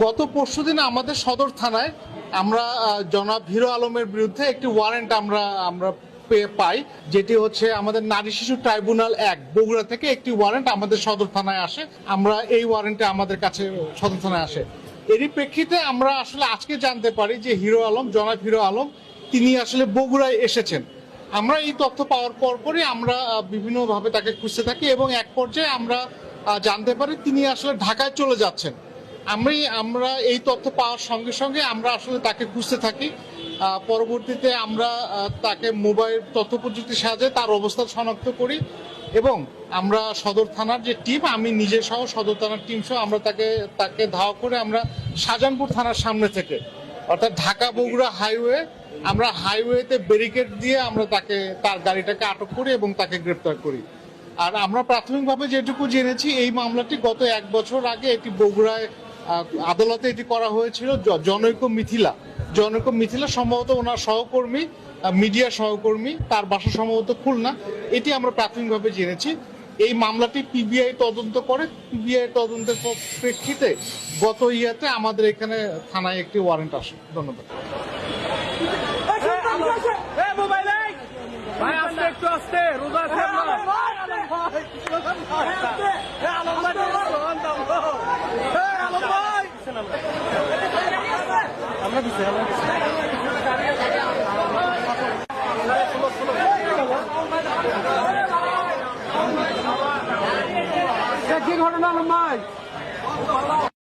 গত পরশুদিন আমাদের সদর থানায় আমরা জনাব হিরো আলমের বিরুদ্ধে একটি ওয়ারেন্ট আমরা পাই, যেটি হচ্ছে আমাদের নারী শিশু ট্রাইব্যুনাল 1 বগুড়া থেকে একটি ওয়ারেন্ট আমাদের সদর থানায় আসে। আমরা এই ওয়ারেন্টে আমাদের কাছে সদর থানায় আসে। এরই প্রেক্ষিতে আমরা আসলে আজকে জানতে পারি যে জনাব হিরো আলম তিনি আসলে বগুড়ায় এসেছেন। আমরা এই তথ্য পাওয়ার পরপরই আমরা বিভিন্নভাবে তাকে খুঁজতে থাকি এবং এক পর্যায়ে আমরা জানতে পারি তিনি আসলে ঢাকায় চলে যাচ্ছেন। আমরা এই তথ্য পাওয়ার সঙ্গে সঙ্গে আমরা আসলে তাকে খুঁজতে থাকি। পরবর্তীতে আমরা তাকে মোবাইল তথ্য প্রযুক্তির সাহায্যে তার অবস্থান শনাক্ত করি এবং আমরা সদর থানার যে টিম, আমি নিজে সহ সদর থানার টিম সহ আমরা তাকে ধাওয়া করে আমরা শাহজাহানপুর থানার সামনে থেকে, অর্থাৎ ঢাকা বগুড়া হাইওয়েতে ব্যারিকেড দিয়ে আমরা তার গাড়িটাকে আটক করি এবং তাকে গ্রেপ্তার করি। আর আমরা প্রাথমিকভাবে যেটুকু জেনেছি, এই মামলাটি গত 1 বছর আগে এটি বগুড়ায় আদালতে এটি করা হয়েছিল। জনৈক মিথিলা সম্ভবত ওনার সহকর্মী, মিডিয়া সহকর্মী, তার বাসা সম্ভবত খুলনা, এটি আমরা প্রাথমিকভাবে জেনেছি। এই মামলাটি পিবিআই তদন্ত করে। পিবিআই তদন্তের প্রেক্ষিতে গত ইয়াতে আমাদের এখানে থানায় একটি ওয়ারেন্ট আসে। ধন্যবাদ। ভাই আস্তে একটু আস্তে রোজা